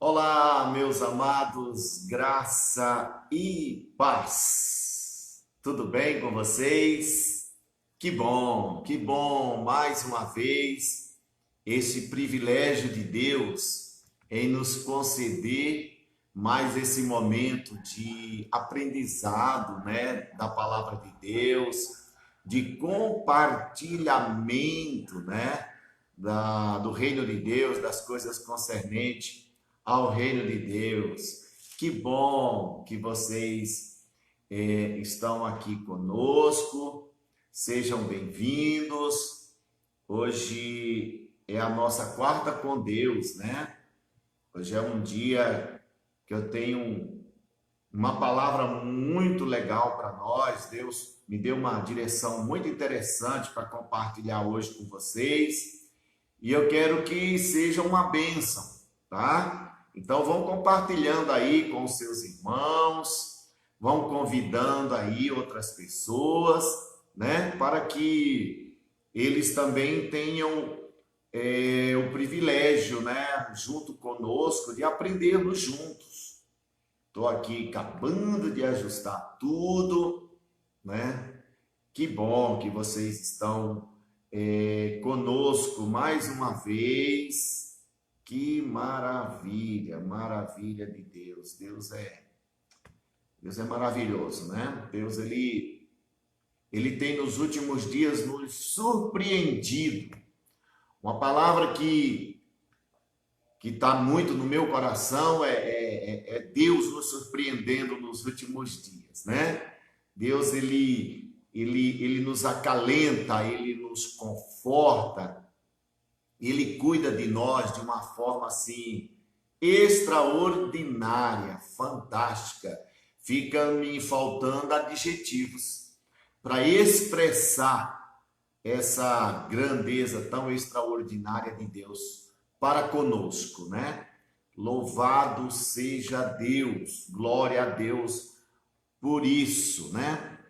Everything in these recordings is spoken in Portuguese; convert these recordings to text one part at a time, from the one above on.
Olá, meus amados, graça e paz. Tudo bem com vocês? Que bom, mais uma vez, esse privilégio de Deus em nos conceder mais esse momento de aprendizado, né, da palavra de Deus, de compartilhamento, né, do reino de Deus, das coisas concernentes ao reino de Deus. Que bom que vocês estão aqui conosco, sejam bem-vindos. Hoje é a nossa quarta com Deus, né? Hoje é um dia que eu tenho uma palavra muito legal para nós. Deus me deu uma direção muito interessante para compartilhar hoje com vocês. E eu quero que seja uma bênção, tá? Então vão compartilhando aí com os seus irmãos, vão convidando aí outras pessoas, né? Para que eles também tenham o privilégio, né? Junto conosco, de aprendermos juntos. Estou aqui acabando de ajustar tudo, né? Que bom que vocês estão conosco mais uma vez. Que maravilha, maravilha de Deus. Deus é maravilhoso, né? Deus, ele tem nos últimos dias nos surpreendido. Uma palavra que está muito no meu coração é Deus nos surpreendendo nos últimos dias, né? Deus, ele nos acalenta, ele nos conforta, ele cuida de nós de uma forma assim extraordinária, fantástica. Fica me faltando adjetivos para expressar essa grandeza tão extraordinária de Deus para conosco, né? Louvado seja Deus, glória a Deus por isso, né?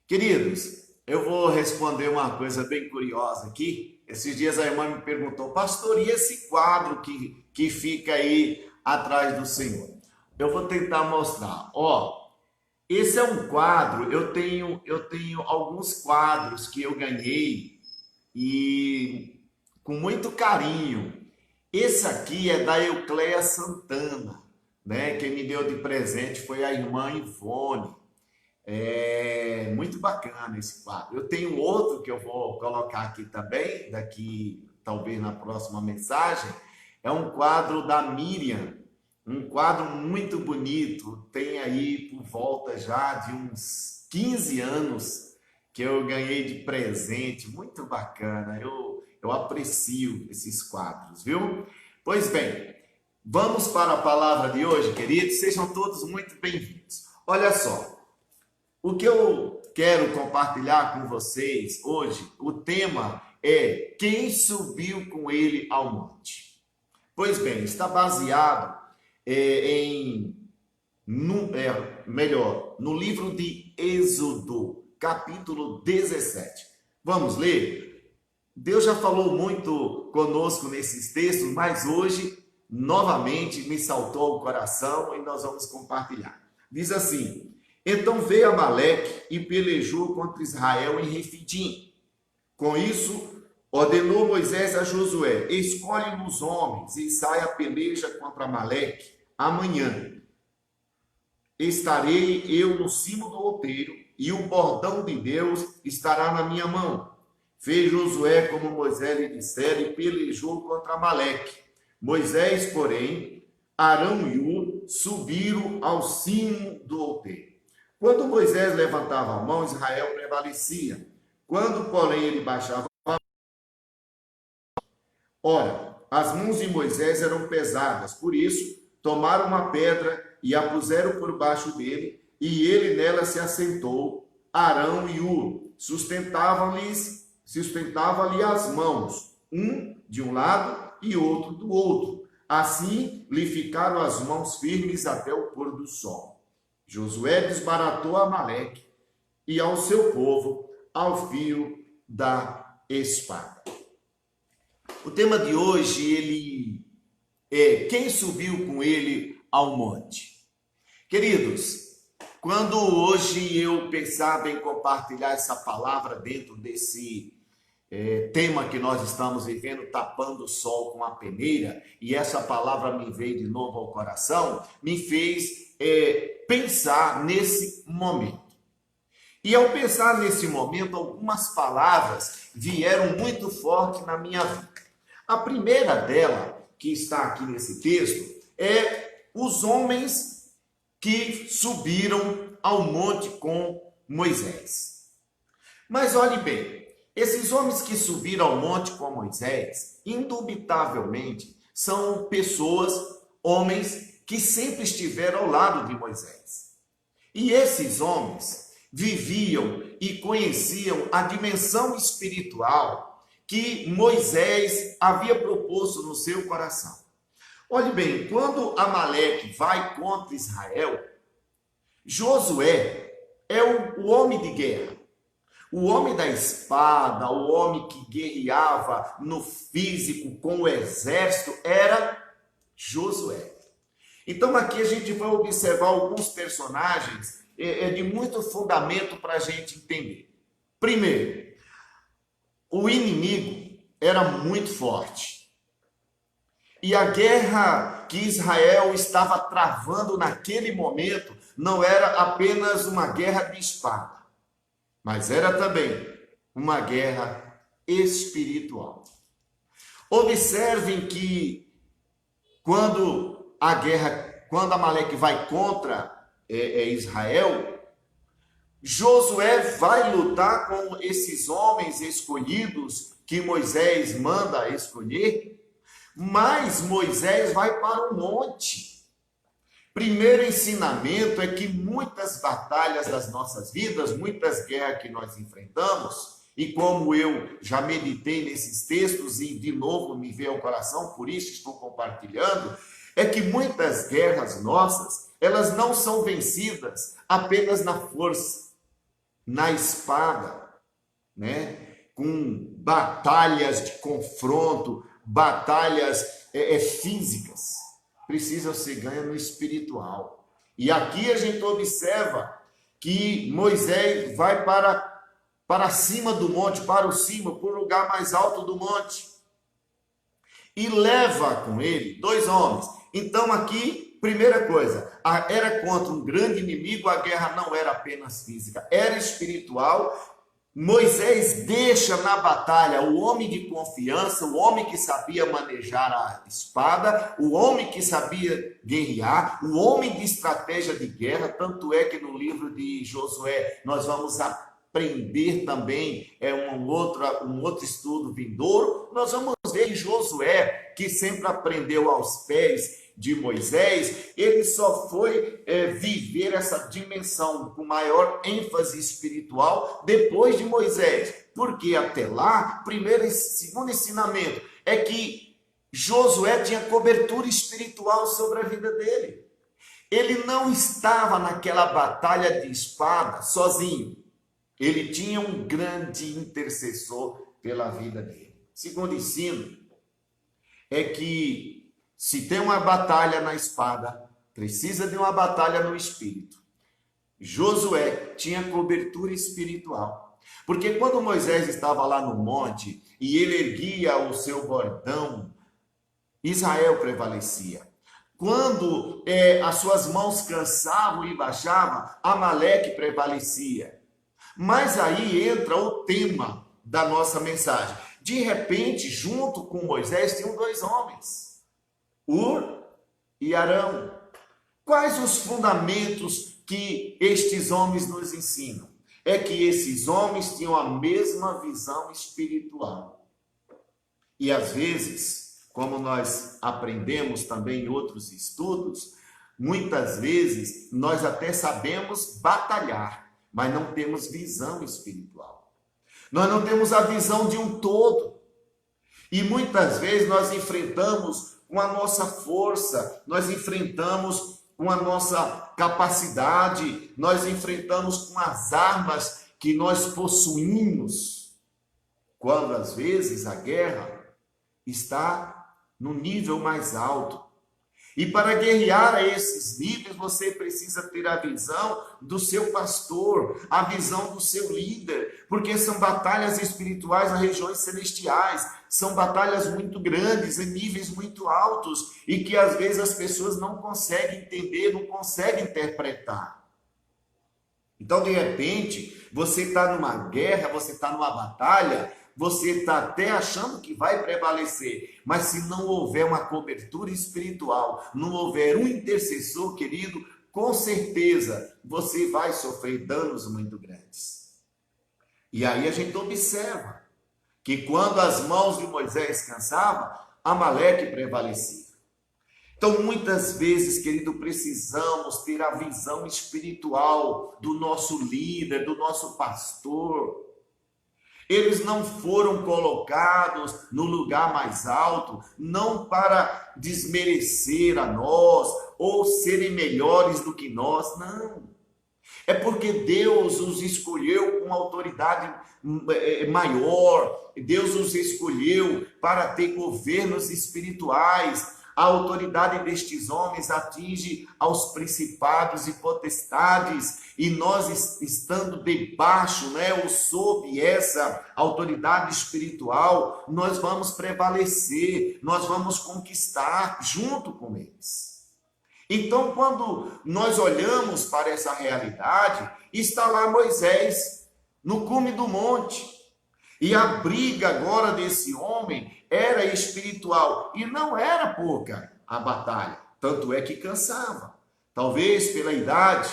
Queridos, eu vou responder uma coisa bem curiosa aqui. Esses dias a irmã me perguntou, pastor, e esse quadro que fica aí atrás do Senhor? Eu vou tentar mostrar. Ó, esse é um quadro, eu tenho alguns quadros que eu ganhei e com muito carinho. Esse aqui é da Eucleia Santana, né? Quem me deu de presente foi a irmã Ivone. É muito bacana esse quadro. Eu tenho outro que eu vou colocar aqui também, daqui talvez na próxima mensagem. É um quadro da Miriam, um quadro muito bonito. Tem aí por volta já de uns 15 anos que eu ganhei de presente. Muito bacana. Eu aprecio esses quadros, viu? Pois bem, vamos para a palavra de hoje, queridos. Sejam todos muito bem-vindos. Olha só. O que eu quero compartilhar com vocês hoje, o tema é quem subiu com ele ao monte. Pois bem, está baseado no livro de Êxodo, capítulo 17. Vamos ler? Deus já falou muito conosco nesses textos, mas hoje, novamente, me saltou ao coração e nós vamos compartilhar. Diz assim: então veio Amaleque e pelejou contra Israel em Refidim. Com isso, ordenou Moisés a Josué: escolhe-nos homens e saia a peleja contra Amaleque. Amanhã estarei eu no cimo do outeiro e o bordão de Deus estará na minha mão. Fez Josué como Moisés lhe dissera e pelejou contra Amaleque. Moisés, porém, Arão e Ur subiram ao cimo do outeiro. Quando Moisés levantava a mão, Israel prevalecia. Quando, porém, ele baixava a mão, ora, as mãos de Moisés eram pesadas, por isso, tomaram uma pedra e a puseram por baixo dele, e ele nela se assentou. Arão e Ur sustentavam-lhe as mãos, um de um lado e outro do outro. Assim, lhe ficaram as mãos firmes até o pôr do sol. Josué desbaratou Amaleque e ao seu povo ao fio da espada. O tema de hoje, quem subiu com ele ao monte? Queridos, quando hoje eu pensava em compartilhar essa palavra dentro desse tema que nós estamos vivendo, tapando o sol com a peneira, e essa palavra me veio de novo ao coração, me fez pensar nesse momento. E ao pensar nesse momento, algumas palavras vieram muito forte na minha vida. A primeira dela, que está aqui nesse texto, é os homens que subiram ao monte com Moisés. Mas olhe bem, esses homens que subiram ao monte com Moisés, indubitavelmente, são pessoas, homens, que sempre estiveram ao lado de Moisés. E esses homens viviam e conheciam a dimensão espiritual que Moisés havia proposto no seu coração. Olhe bem, quando Amaleque vai contra Israel, Josué é o homem de guerra, o homem da espada, o homem que guerreava no físico com o exército, era Josué. Então aqui a gente vai observar alguns personagens de muito fundamento para a gente entender. Primeiro, o inimigo era muito forte. E a guerra que Israel estava travando naquele momento não era apenas uma guerra de espada, mas era também uma guerra espiritual. Observem que quando Amaleque vai contra Israel, Josué vai lutar com esses homens escolhidos que Moisés manda escolher, mas Moisés vai para o monte. Primeiro ensinamento é que muitas batalhas das nossas vidas, muitas guerras que nós enfrentamos, e como eu já meditei nesses textos e de novo me veio ao coração, por isso estou compartilhando, é que muitas guerras nossas, elas não são vencidas apenas na força, na espada, né? Com batalhas de confronto, batalhas físicas. Precisam ser ganhas no espiritual. E aqui a gente observa que Moisés vai para cima do monte, para o cimo, para o lugar mais alto do monte. E leva com ele 2 homens. Então aqui, primeira coisa, era contra um grande inimigo, a guerra não era apenas física, era espiritual. Moisés deixa na batalha o homem de confiança, o homem que sabia manejar a espada, o homem que sabia guerrear, o homem de estratégia de guerra, tanto é que no livro de Josué nós vamos aprender também, um outro estudo vindouro, nós vamos ver que Josué, que sempre aprendeu aos pés de Moisés, ele só foi viver essa dimensão com maior ênfase espiritual depois de Moisés, porque até lá, primeiro e segundo ensinamento, é que Josué tinha cobertura espiritual sobre a vida dele. Ele não estava naquela batalha de espada sozinho, ele tinha um grande intercessor pela vida dele. Segundo ensino, é que se tem uma batalha na espada, precisa de uma batalha no espírito. Josué tinha cobertura espiritual. Porque quando Moisés estava lá no monte e ele erguia o seu bordão, Israel prevalecia. Quando as suas mãos cansavam e baixavam, Amaleque prevalecia. Mas aí entra o tema da nossa mensagem. De repente, junto com Moisés, tinham 2 homens. Ur e Arão. Quais os fundamentos que estes homens nos ensinam? É que esses homens tinham a mesma visão espiritual. E às vezes, como nós aprendemos também em outros estudos, muitas vezes nós até sabemos batalhar, mas não temos visão espiritual. Nós não temos a visão de um todo. E muitas vezes nós enfrentamos com a nossa força, nós enfrentamos com a nossa capacidade, nós enfrentamos com as armas que nós possuímos, quando às vezes a guerra está no nível mais alto, E para guerrear a esses níveis, você precisa ter a visão do seu pastor, a visão do seu líder, porque são batalhas espirituais nas regiões celestiais, são batalhas muito grandes, em níveis muito altos, e que às vezes as pessoas não conseguem entender, não conseguem interpretar. Então, de repente, você está numa guerra, você está numa batalha, você está até achando que vai prevalecer, mas se não houver uma cobertura espiritual, não houver um intercessor, querido, com certeza você vai sofrer danos muito grandes. E aí a gente observa que quando as mãos de Moisés cansavam, Amaleque prevalecia. Então, muitas vezes, querido, precisamos ter a visão espiritual do nosso líder, do nosso pastor. Eles não foram colocados no lugar mais alto, não para desmerecer a nós ou serem melhores do que nós, não. É porque Deus os escolheu com autoridade maior, Deus os escolheu para ter governos espirituais. A autoridade destes homens atinge aos principados e potestades, e nós estando debaixo, ou sob essa autoridade espiritual, nós vamos prevalecer, nós vamos conquistar junto com eles. Então, quando nós olhamos para essa realidade, está lá Moisés, no cume do monte, e a briga agora desse homem era espiritual, e não era pouca a batalha, tanto é que cansava, talvez pela idade,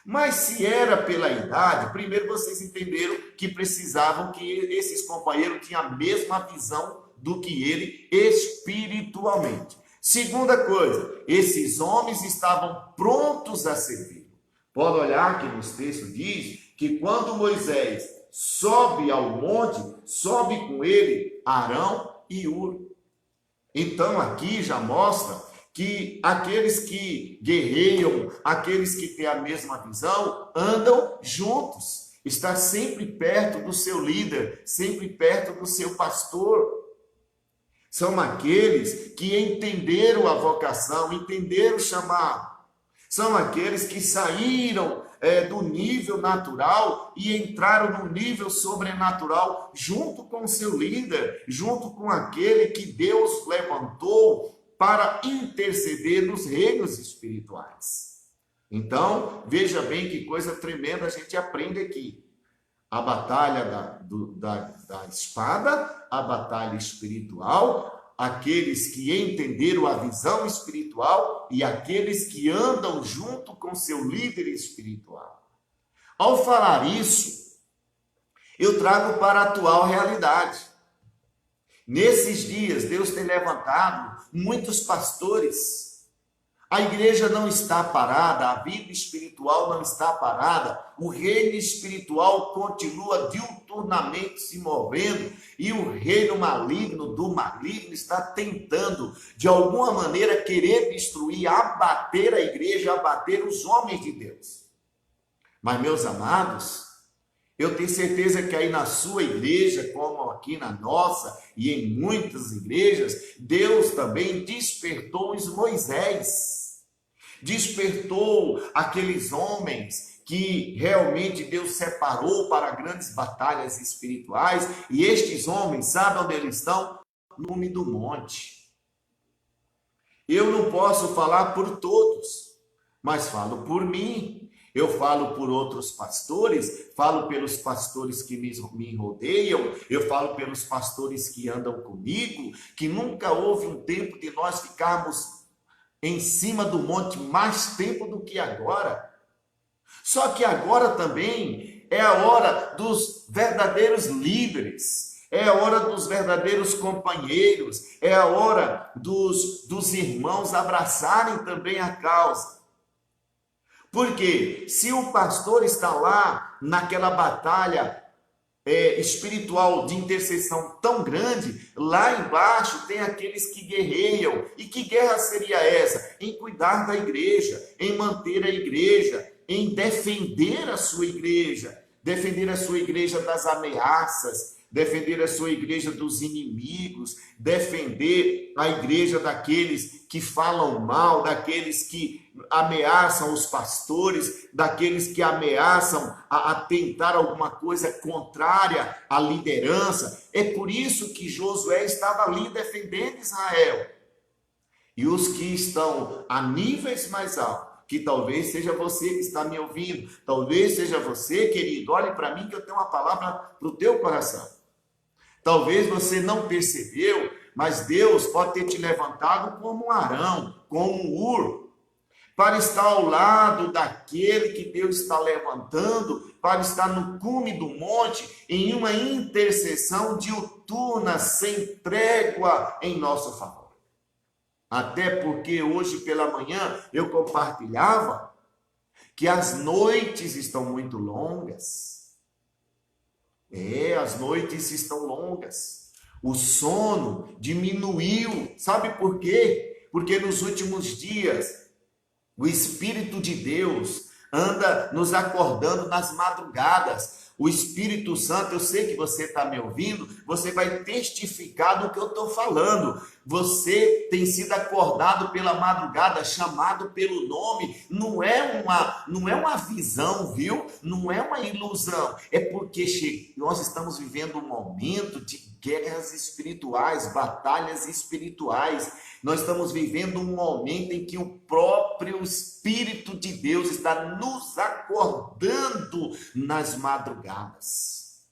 mas se era pela idade, primeiro vocês entenderam que precisavam que esses companheiros tinham a mesma visão do que ele espiritualmente. Segunda coisa, esses homens estavam prontos a servir. Pode olhar que nos textos diz que quando Moisés sobe ao monte, sobe com ele Arão e Hur. Então aqui já mostra que aqueles que guerreiam, aqueles que têm a mesma visão, andam juntos, está sempre perto do seu líder, sempre perto do seu pastor. São aqueles que entenderam a vocação, entenderam o chamado. São aqueles que saíram do nível natural e entraram no nível sobrenatural junto com o seu líder, junto com aquele que Deus levantou para interceder nos reinos espirituais. Então, veja bem que coisa tremenda a gente aprende aqui. A batalha da espada, a batalha espiritual, aqueles que entenderam a visão espiritual e aqueles que andam junto com seu líder espiritual. Ao falar isso, eu trago para a atual realidade. Nesses dias, Deus tem levantado muitos pastores. A igreja não está parada, a vida espiritual não está parada, o reino espiritual continua diuturnamente se movendo e o reino maligno do maligno está tentando, de alguma maneira, querer destruir, abater a igreja, abater os homens de Deus. Mas, meus amados, eu tenho certeza que aí na sua igreja, como aqui na nossa e em muitas igrejas, Deus também despertou os Moisés, despertou aqueles homens que realmente Deus separou para grandes batalhas espirituais, e estes homens, sabe onde eles estão? No cume do monte. Eu não posso falar por todos, mas falo por mim. Eu falo por outros pastores, falo pelos pastores que me rodeiam, eu falo pelos pastores que andam comigo, que nunca houve um tempo de nós ficarmos em cima do monte mais tempo do que agora. Só que agora também é a hora dos verdadeiros líderes, é a hora dos verdadeiros companheiros, é a hora dos irmãos abraçarem também a causa. Porque se o pastor está lá naquela batalha espiritual de intercessão tão grande, lá embaixo tem aqueles que guerreiam. E que guerra seria essa? Em cuidar da igreja, em manter a igreja, em defender a sua igreja das ameaças, defender a sua igreja dos inimigos, defender a igreja daqueles que falam mal, daqueles que ameaçam os pastores, daqueles que ameaçam a tentar alguma coisa contrária à liderança. É por isso que Josué estava ali defendendo Israel. E os que estão a níveis mais altos, que talvez seja você que está me ouvindo, talvez seja você, querido, olhe para mim que eu tenho uma palavra para o teu coração. Talvez você não percebeu, mas Deus pode ter te levantado como um Arão, como um Hur, para estar ao lado daquele que Deus está levantando, para estar no cume do monte, em uma intercessão diuturna, sem trégua, em nosso favor. Até porque hoje pela manhã eu compartilhava que as noites estão muito longas. As noites estão longas. O sono diminuiu. Sabe por quê? Porque nos últimos dias o Espírito de Deus anda nos acordando nas madrugadas. O Espírito Santo, eu sei que você está me ouvindo, você vai testificar do que eu estou falando. Você tem sido acordado pela madrugada, chamado pelo nome. Não é uma visão, viu? Não é uma ilusão. É porque nós estamos vivendo um momento de guerras espirituais, batalhas espirituais. Nós estamos vivendo um momento em que o próprio Espírito de Deus está nos acordando nas madrugadas.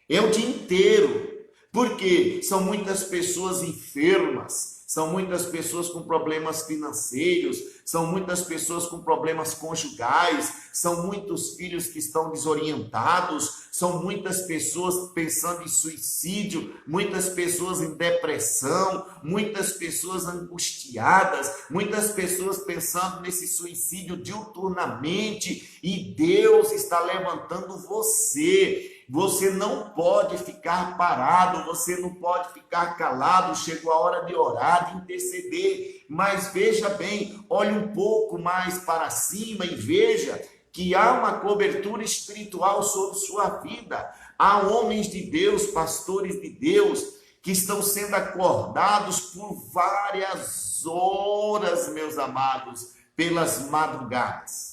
É o dia inteiro. Porque são muitas pessoas enfermas, são muitas pessoas com problemas financeiros, são muitas pessoas com problemas conjugais, são muitos filhos que estão desorientados, são muitas pessoas pensando em suicídio, muitas pessoas em depressão, muitas pessoas angustiadas, muitas pessoas pensando nesse suicídio diuturnamente, e Deus está levantando você. Você não pode ficar parado, você não pode ficar calado. Chegou a hora de orar, de interceder. Mas veja bem, olhe um pouco mais para cima e veja que há uma cobertura espiritual sobre sua vida. Há homens de Deus, pastores de Deus, que estão sendo acordados por várias horas, meus amados, pelas madrugadas.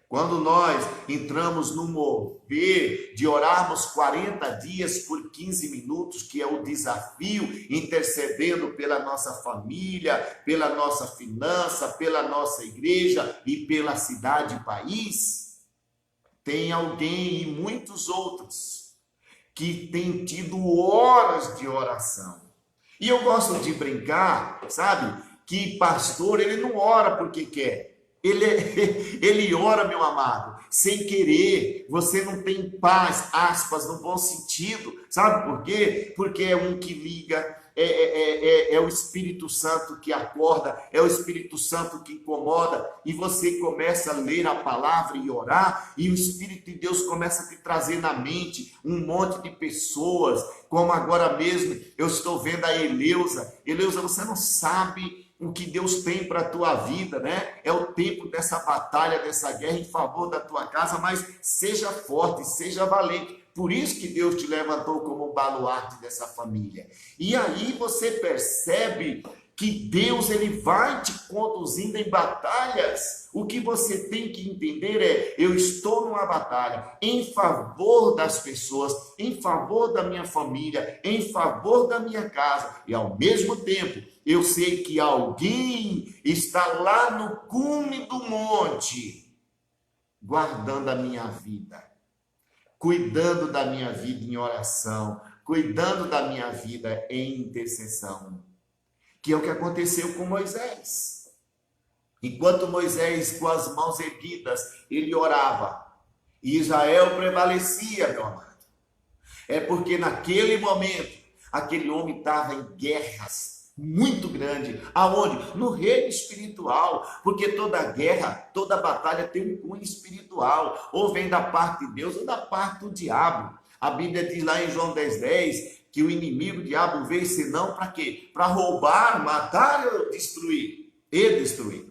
Quando nós entramos no mover de orarmos 40 dias por 15 minutos, que é o desafio, intercedendo pela nossa família, pela nossa finança, pela nossa igreja e pela cidade e país, tem alguém e muitos outros que têm tido horas de oração. E eu gosto de brincar, sabe, que pastor, ele não ora porque quer. Ele ora, meu amado, sem querer. Você não tem paz, aspas, no bom sentido. Sabe por quê? Porque é um que liga, é o Espírito Santo que acorda, é o Espírito Santo que incomoda, e você começa a ler a palavra e orar, e o Espírito de Deus começa a te trazer na mente um monte de pessoas, como agora mesmo eu estou vendo a Eleusa. Eleusa, você não sabe o que Deus tem para a tua vida, né? É o tempo dessa batalha, dessa guerra em favor da tua casa, mas seja forte, seja valente. Por isso que Deus te levantou como baluarte dessa família. E aí você percebe que Deus, ele vai te conduzindo em batalhas. O que você tem que entender é: eu estou numa batalha em favor das pessoas, em favor da minha família, em favor da minha casa, e ao mesmo tempo eu sei que alguém está lá no cume do monte, guardando a minha vida, cuidando da minha vida em oração, cuidando da minha vida em intercessão. Que é o que aconteceu com Moisés. Enquanto Moisés, com as mãos erguidas, ele orava, e Israel prevalecia, meu amado. É porque naquele momento, aquele homem estava em guerras muito grande. Aonde? No reino espiritual. Porque toda guerra, toda batalha tem um cunho espiritual. Ou vem da parte de Deus ou da parte do diabo. A Bíblia diz lá em João 10:10 que o inimigo, o diabo, veio senão para quê? Para roubar, matar e destruir.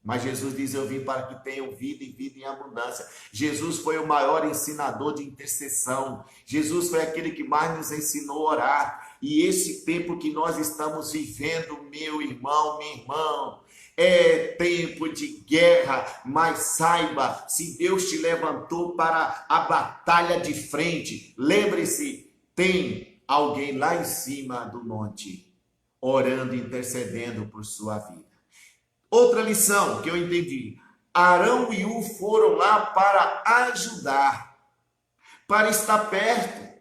Mas Jesus diz: eu vim para que tenham vida e vida em abundância. Jesus foi o maior ensinador de intercessão. Jesus foi aquele que mais nos ensinou a orar. E esse tempo que nós estamos vivendo, meu irmão, minha irmã, é tempo de guerra, mas saiba, se Deus te levantou para a batalha de frente, lembre-se, tem alguém lá em cima do monte, orando, intercedendo por sua vida. Outra lição que eu entendi: Arão e Ur foram lá para ajudar, para estar perto.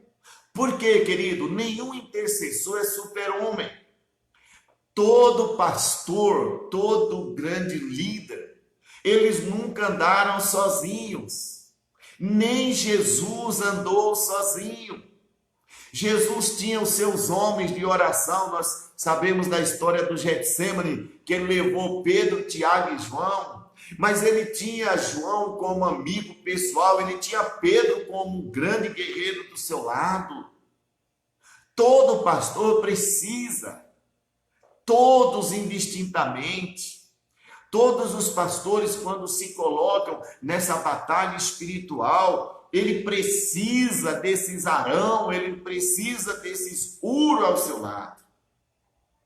Por quê, querido? Nenhum intercessor é super-homem. Todo pastor, todo grande líder, eles nunca andaram sozinhos. Nem Jesus andou sozinho. Jesus tinha os seus homens de oração. Nós sabemos da história do Getsêmani, que ele levou Pedro, Tiago e João. Mas ele tinha João como amigo pessoal, ele tinha Pedro como um grande guerreiro do seu lado. Todo pastor precisa, todos indistintamente, todos os pastores, quando se colocam nessa batalha espiritual, ele precisa desses Arão, ele precisa desses Ur ao seu lado.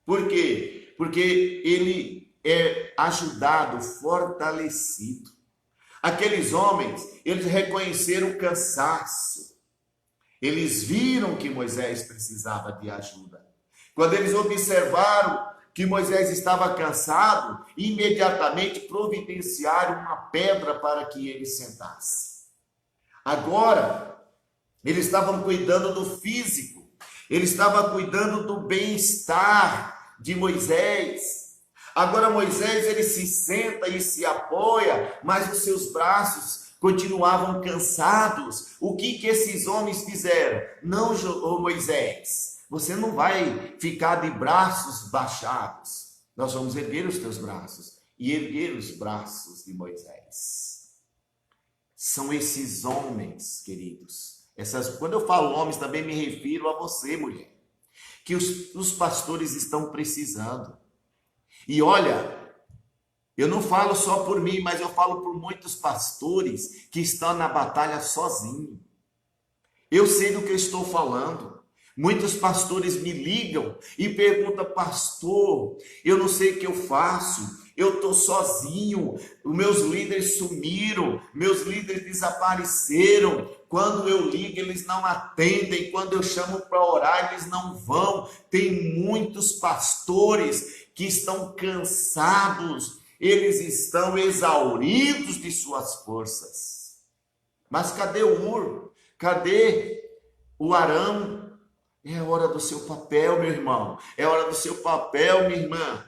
Por quê? Porque ele é ajudado, fortalecido. Aqueles homens, eles reconheceram o cansaço. Eles viram que Moisés precisava de ajuda. Quando eles observaram que Moisés estava cansado, imediatamente providenciaram uma pedra para que ele sentasse. Agora, eles estavam cuidando do físico, eles estavam cuidando do bem-estar de Moisés. Agora Moisés, ele se senta e se apoia, mas os seus braços continuavam cansados. O que esses homens fizeram? Não, Moisés, você não vai ficar de braços baixados. Nós vamos erguer os teus braços. E erguer os braços de Moisés. São esses homens, queridos. Quando eu falo homens, também me refiro a você, mulher. Que os pastores estão precisando. E olha, eu não falo só por mim, mas eu falo por muitos pastores que estão na batalha sozinhos. Eu sei do que eu estou falando. Muitos pastores me ligam e perguntam: pastor, eu não sei o que eu faço, eu estou sozinho, os meus líderes sumiram, meus líderes desapareceram, quando eu ligo eles não atendem, quando eu chamo para orar eles não vão. Tem muitos pastores que estão cansados, eles estão exauridos de suas forças. Mas cadê o Ur? Cadê o Arão? É a hora do seu papel, meu irmão. É a hora do seu papel, minha irmã.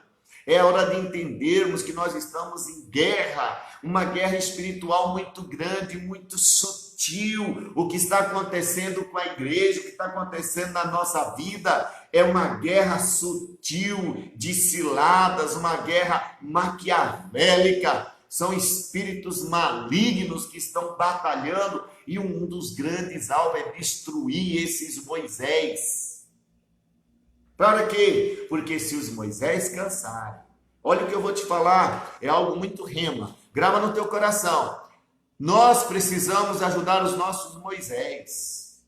É a hora de entendermos que nós estamos em guerra, uma guerra espiritual muito grande, muito sutil. O que está acontecendo com a igreja, o que está acontecendo na nossa vida, é uma guerra sutil, de ciladas, uma guerra maquiavélica. São espíritos malignos que estão batalhando, e um dos grandes alvos é destruir esses Moisés. Para quê? Porque se os Moisés cansarem, olha o que eu vou te falar, é algo muito rema, grava no teu coração. Nós precisamos ajudar os nossos Moisés.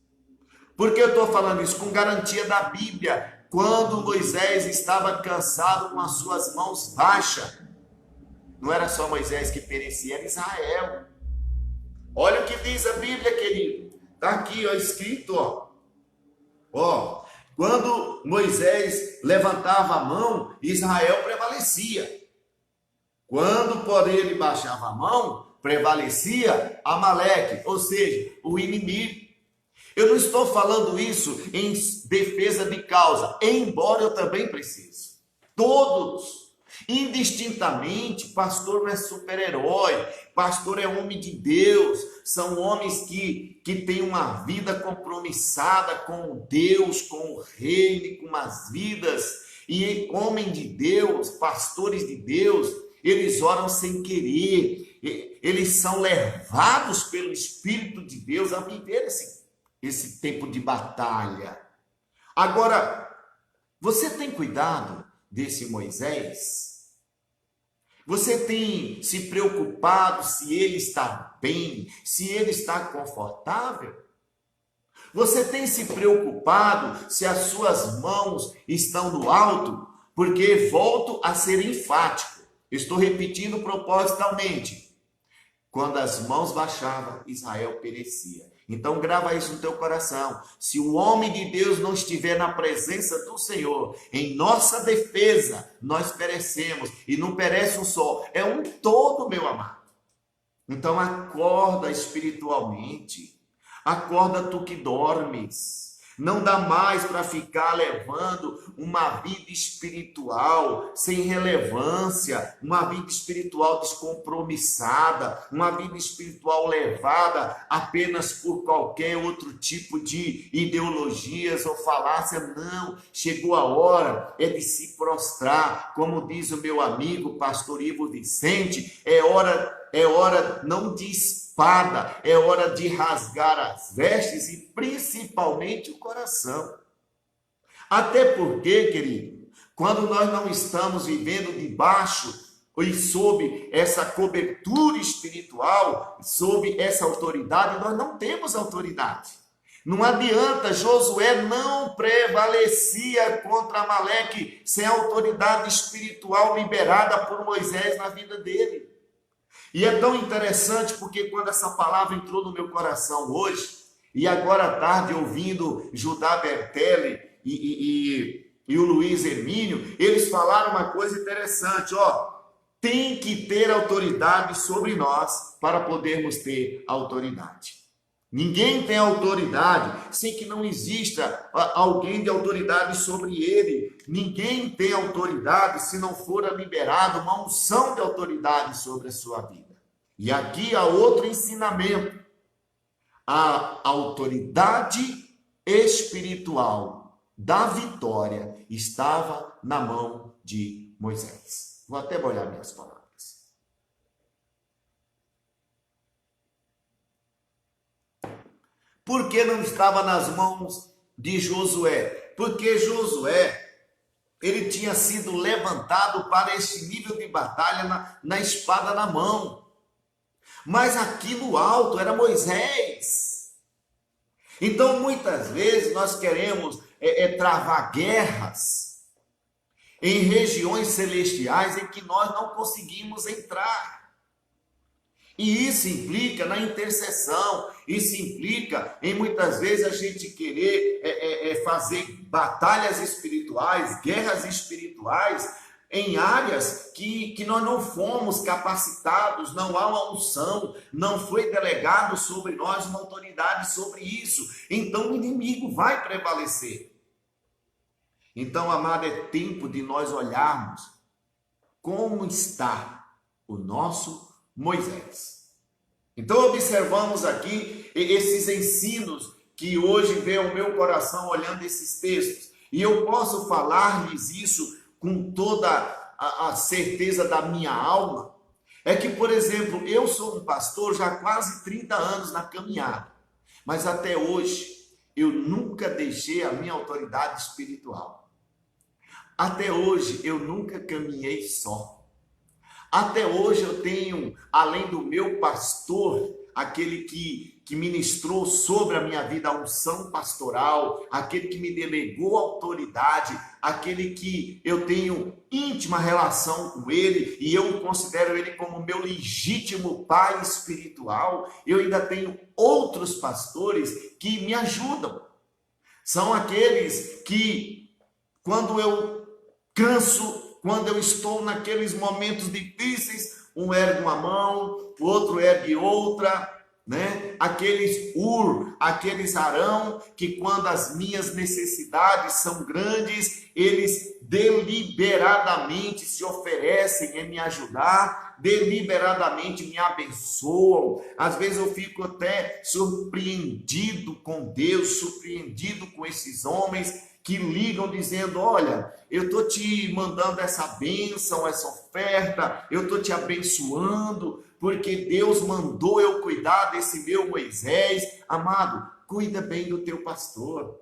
Por que eu estou falando isso? Com garantia da Bíblia. Quando Moisés estava cansado, com as suas mãos baixas, não era só Moisés que perecia, era Israel. Olha o que diz a Bíblia, querido. Está aqui, ó, escrito, ó. Quando Moisés levantava a mão, Israel prevalecia. Quando, porém, ele baixava a mão, prevalecia Amaleque, ou seja, o inimigo. Eu não estou falando isso em defesa de causa, embora eu também precise. Todos, indistintamente, pastor não é super-herói, pastor é homem de Deus, são homens que têm uma vida compromissada com Deus, com o reino, com as vidas. E homem de Deus, pastores de Deus, eles oram sem querer, eles são levados pelo Espírito de Deus a viver esse tempo de batalha. Agora, você tem cuidado desse Moisés? Você tem se preocupado se ele está bem, se ele está confortável? Você tem se preocupado se as suas mãos estão no alto? Porque volto a ser enfático. Estou repetindo propositalmente. Quando as mãos baixavam, Israel perecia. Então grava isso no teu coração. Se o homem de Deus não estiver na presença do Senhor, em nossa defesa, nós perecemos. E não perece um só, é um todo, meu amado. Então acorda espiritualmente. Acorda tu que dormes. Não dá mais para ficar levando uma vida espiritual sem relevância, uma vida espiritual descompromissada, uma vida espiritual levada apenas por qualquer outro tipo de ideologias ou falácia. Não, chegou a hora de se prostrar, como diz o meu amigo pastor Ivo Vicente, é hora não de espada, é hora de rasgar as vestes e principalmente o coração. Até porque, querido, quando nós não estamos vivendo debaixo e sob essa cobertura espiritual, sob essa autoridade, nós não temos autoridade. Não adianta, Josué não prevalecia contra Amaleque sem a autoridade espiritual liberada por Moisés na vida dele. E é tão interessante porque quando essa palavra entrou no meu coração hoje, e agora à tarde ouvindo Judá Bertelli e o Luiz Hermínio, eles falaram uma coisa interessante, tem que ter autoridade sobre nós para podermos ter autoridade. Ninguém tem autoridade sem que não exista alguém de autoridade sobre ele. Ninguém tem autoridade se não for liberado uma unção de autoridade sobre a sua vida. E aqui há outro ensinamento. A autoridade espiritual da vitória estava na mão de Moisés. Vou até molhar minhas palavras. Por que não estava nas mãos de Josué? Porque Josué, ele tinha sido levantado para esse nível de batalha na espada na mão. Mas aqui no alto era Moisés. Então, muitas vezes, nós queremos travar guerras em regiões celestiais em que nós não conseguimos entrar. E isso implica na intercessão, isso implica em muitas vezes a gente querer fazer batalhas espirituais, guerras espirituais, em áreas que nós não fomos capacitados, não há uma unção, não foi delegado sobre nós uma autoridade sobre isso. Então o inimigo vai prevalecer. Então, amado, é tempo de nós olharmos como está o nosso Moisés. Então observamos aqui esses ensinos que hoje veio ao meu coração olhando esses textos. E eu posso falar-lhes isso com toda a certeza da minha alma. É que, por exemplo, eu sou um pastor já há quase 30 anos na caminhada. Mas até hoje eu nunca deixei a minha autoridade espiritual. Até hoje eu nunca caminhei só. Até hoje eu tenho, além do meu pastor, aquele que ministrou sobre a minha vida a unção pastoral, aquele que me delegou autoridade, aquele que eu tenho íntima relação com ele, e eu considero ele como meu legítimo pai espiritual, eu ainda tenho outros pastores que me ajudam. São aqueles que, quando eu canso, quando eu estou naqueles momentos difíceis, um ergue uma mão, o outro ergue outra, né? Aqueles aqueles Arão, que quando as minhas necessidades são grandes, eles deliberadamente se oferecem em me ajudar, deliberadamente me abençoam. Às vezes eu fico até surpreendido com Deus, surpreendido com esses homens que ligam dizendo: olha, eu estou te mandando essa bênção, essa oferta, eu estou te abençoando, porque Deus mandou eu cuidar desse meu Moisés. Amado, cuida bem do teu pastor,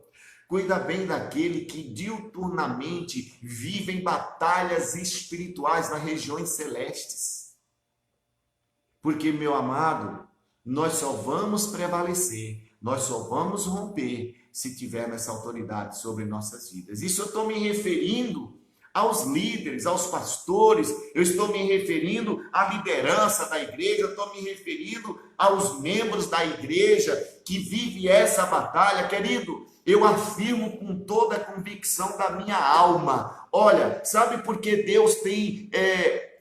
Cuida bem daquele que diuturnamente vive em batalhas espirituais nas regiões celestes. Porque, meu amado, nós só vamos prevalecer, nós só vamos romper se tivermos essa autoridade sobre nossas vidas. Isso eu estou me referindo aos líderes, aos pastores, eu estou me referindo à liderança da igreja, eu estou me referindo aos membros da igreja que vive essa batalha, querido. Eu afirmo com toda a convicção da minha alma. Olha, sabe por que Deus tem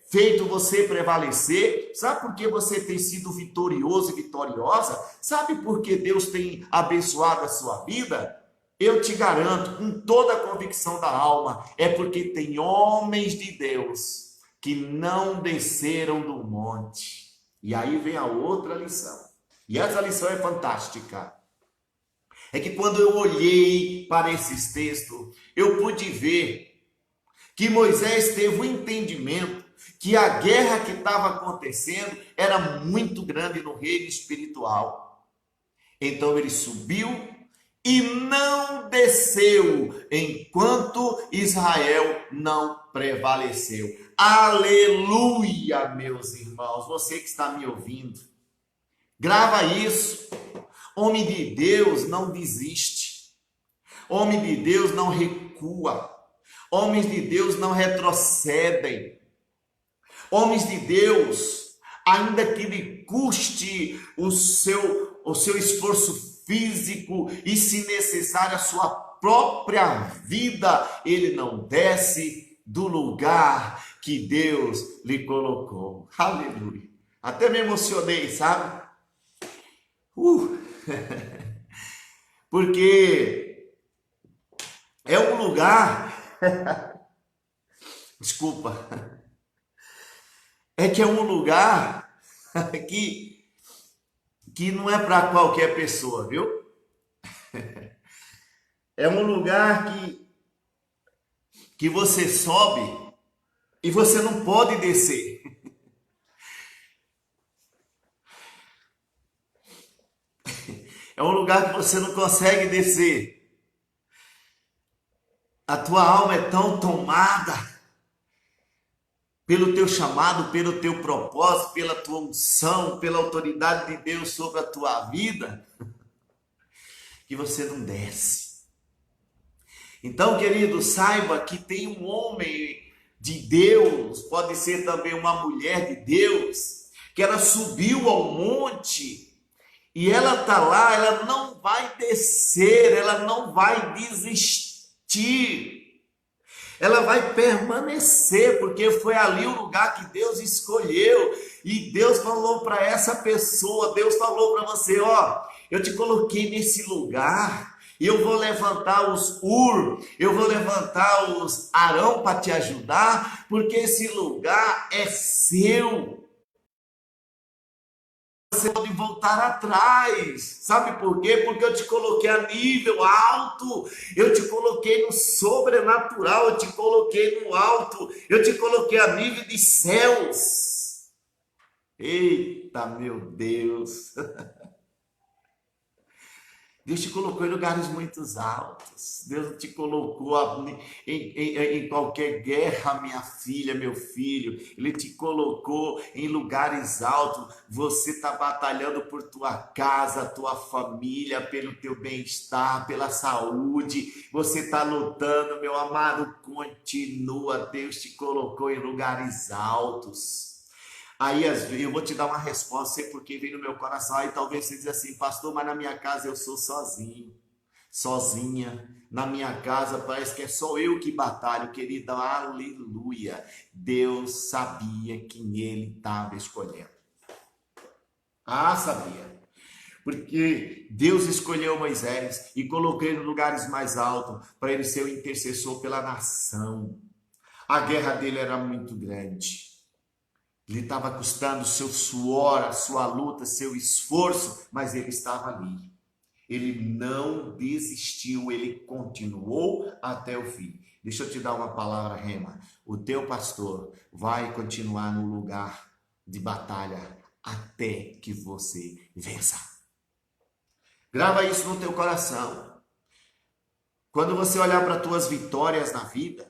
feito você prevalecer? Sabe por que você tem sido vitorioso e vitoriosa? Sabe por que Deus tem abençoado a sua vida? Eu te garanto, com toda a convicção da alma, é porque tem homens de Deus que não desceram do monte. E aí vem a outra lição. E essa lição é fantástica. É que quando eu olhei para esses textos, eu pude ver que Moisés teve o entendimento que a guerra que estava acontecendo era muito grande no reino espiritual. Então ele subiu e não desceu enquanto Israel não prevaleceu. Aleluia, meus irmãos, você que está me ouvindo, grava isso. Homem de Deus não desiste. Homem de Deus não recua. Homens de Deus não retrocedem. Homens de Deus, ainda que lhe custe o seu esforço físico e, se necessário, a sua própria vida, ele não desce do lugar que Deus lhe colocou. Aleluia. Até me emocionei, sabe? Porque é um lugar, desculpa, é um lugar que não é para qualquer pessoa, viu? É um lugar que você sobe e você não pode descer. É um lugar que você não consegue descer. A tua alma é tão tomada pelo teu chamado, pelo teu propósito, pela tua unção, pela autoridade de Deus sobre a tua vida, que você não desce. Então, querido, saiba que tem um homem de Deus, pode ser também uma mulher de Deus, que ela subiu ao monte e ela está lá, ela não vai descer, ela não vai desistir. Ela vai permanecer, porque foi ali o lugar que Deus escolheu. E Deus falou para essa pessoa, Deus falou para você, ó, eu te coloquei nesse lugar, e eu vou levantar os eu vou levantar os Arão para te ajudar, porque esse lugar é seu. Você pode voltar atrás, sabe por quê? Porque eu te coloquei a nível alto, eu te coloquei no sobrenatural, eu te coloquei no alto, eu te coloquei a nível de céus. Eita, meu Deus! Deus te colocou em lugares muito altos. Deus te colocou em qualquer guerra, minha filha, meu filho. Ele te colocou em lugares altos. Você está batalhando por tua casa, tua família, pelo teu bem-estar, pela saúde. Você está lutando, meu amado. Continua. Deus te colocou em lugares altos. Aí eu vou te dar uma resposta, sei porque vem no meu coração. Aí talvez você diz assim, pastor, mas na minha casa eu sou sozinho, sozinha. Na minha casa parece que é só eu que batalho, querida. Aleluia. Deus sabia quem ele estava escolhendo. Ah, sabia. Porque Deus escolheu Moisés e colocou ele em lugares mais altos para ele ser o intercessor pela nação. A guerra dele era muito grande. Ele estava custando seu suor, a sua luta, seu esforço, mas ele estava ali. Ele não desistiu, ele continuou até o fim. Deixa eu te dar uma palavra, Rema. O teu pastor vai continuar no lugar de batalha até que você vença. Grava isso no teu coração. Quando você olhar para as tuas vitórias na vida,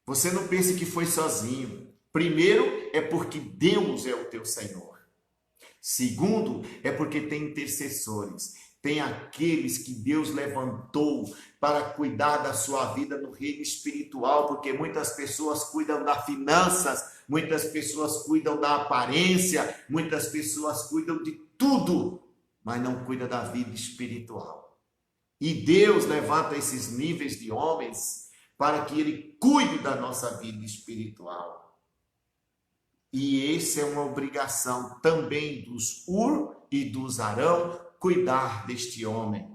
você não pense que foi sozinho. Primeiro, é porque Deus é o teu Senhor. Segundo, é porque tem intercessores. Tem aqueles que Deus levantou para cuidar da sua vida no reino espiritual, porque muitas pessoas cuidam das finanças, muitas pessoas cuidam da aparência, muitas pessoas cuidam de tudo, mas não cuidam da vida espiritual. E Deus levanta esses níveis de homens para que Ele cuide da nossa vida espiritual. E essa é uma obrigação também dos Ur e dos Arão, cuidar deste homem.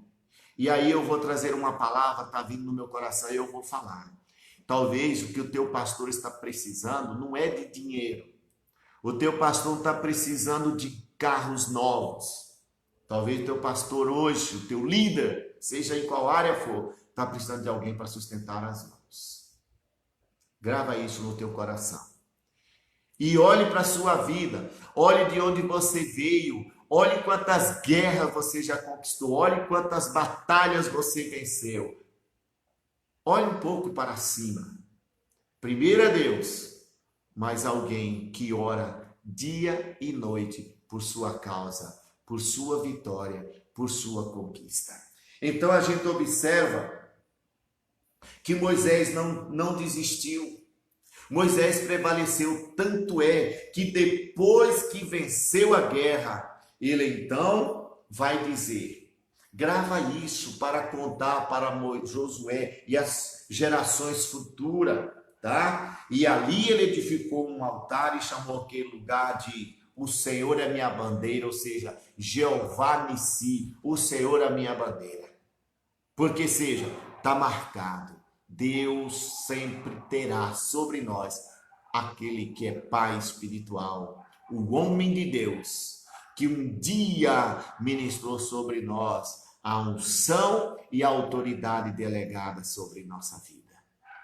E aí eu vou trazer uma palavra, está vindo no meu coração e eu vou falar. Talvez o que o teu pastor está precisando não é de dinheiro. O teu pastor está precisando de carros novos. Talvez o teu pastor hoje, o teu líder, seja em qual área for, está precisando de alguém para sustentar as mãos. Grava isso no teu coração. E olhe para a sua vida, olhe de onde você veio, olhe quantas guerras você já conquistou, olhe quantas batalhas você venceu. Olhe um pouco para cima. Primeiro é Deus, mas alguém que ora dia e noite por sua causa, por sua vitória, por sua conquista. Então a gente observa que Moisés não desistiu. Moisés prevaleceu, tanto é que depois que venceu a guerra, ele então vai dizer, grava isso para contar para Josué e as gerações futuras, tá? E ali ele edificou um altar e chamou aquele lugar de o Senhor é minha bandeira, ou seja, Jeová Nissi, o Senhor é minha bandeira. Porque seja, está marcado. Deus sempre terá sobre nós aquele que é Pai espiritual, o homem de Deus, que um dia ministrou sobre nós a unção e a autoridade delegada sobre nossa vida.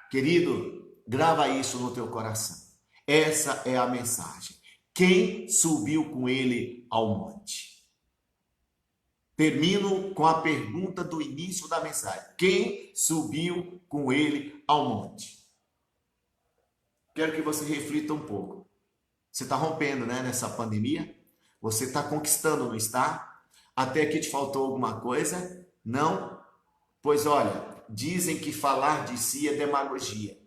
Querido, grava isso no teu coração. Essa é a mensagem. Quem subiu com ele ao monte? Termino com a pergunta do início da mensagem. Quem subiu com ele ao monte? Quero que você reflita um pouco. Você está rompendo, né, nessa pandemia? Você está conquistando, não está? Até que te faltou alguma coisa? Não? Pois olha, dizem que falar de si é demagogia.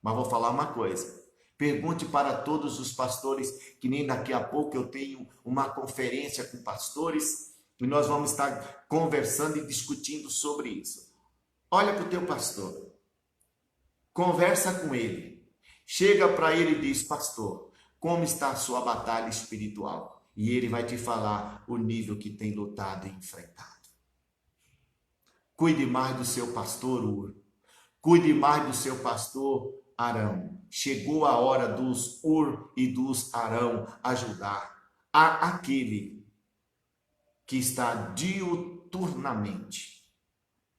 Mas vou falar uma coisa. Pergunte para todos os pastores, que nem daqui a pouco eu tenho uma conferência com pastores, e nós vamos estar conversando e discutindo sobre isso. Olha para o teu pastor. Conversa com ele. Chega para ele e diz, pastor, como está a sua batalha espiritual? E ele vai te falar o nível que tem lutado e enfrentado. Cuide mais do seu pastor Ur. Cuide mais do seu pastor Arão. Chegou a hora dos Ur e dos Arão ajudar aquele que está diuturnamente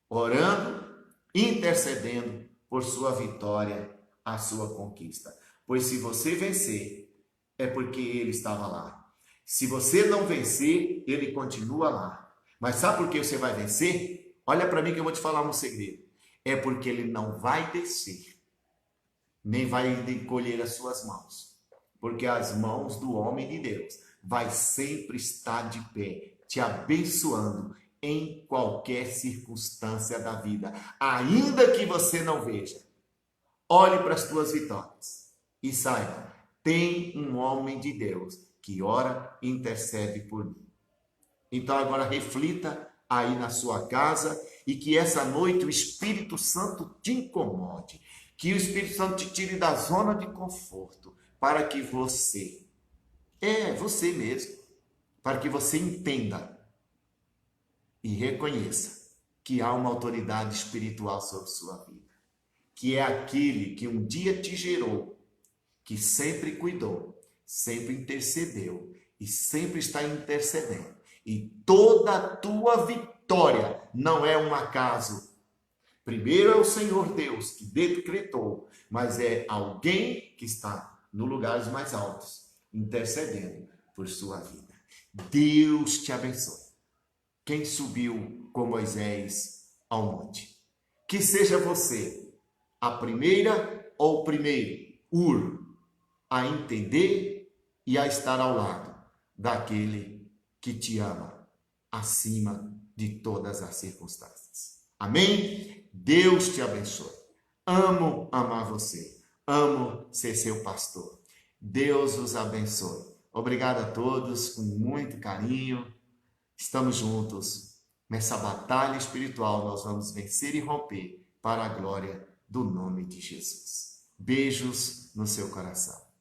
orando, intercedendo por sua vitória, a sua conquista. Pois se você vencer, é porque ele estava lá. Se você não vencer, ele continua lá. Mas sabe por que você vai vencer? Olha para mim que eu vou te falar um segredo. É porque ele não vai descer, nem vai encolher as suas mãos. Porque as mãos do homem de Deus vai sempre estar de pé, te abençoando em qualquer circunstância da vida. Ainda que você não veja, olhe para as tuas vitórias e saiba, tem um homem de Deus que ora e intercede por mim. Então agora reflita aí na sua casa e que essa noite o Espírito Santo te incomode, que o Espírito Santo te tire da zona de conforto, para que você mesmo, para que você entenda e reconheça que há uma autoridade espiritual sobre sua vida, que é aquele que um dia te gerou, que sempre cuidou, sempre intercedeu e sempre está intercedendo. E toda a tua vitória não é um acaso. Primeiro é o Senhor Deus que decretou, mas é alguém que está nos lugares mais altos, intercedendo por sua vida. Deus te abençoe. Quem subiu com Moisés ao monte? Que seja você a primeira ou o primeiro a entender e a estar ao lado daquele que te ama acima de todas as circunstâncias. Amém? Deus te abençoe. Amo amar você. Amo ser seu pastor. Deus os abençoe. Obrigado a todos, com muito carinho. Estamos juntos nessa batalha espiritual. Nós vamos vencer e romper para a glória do nome de Jesus. Beijos no seu coração.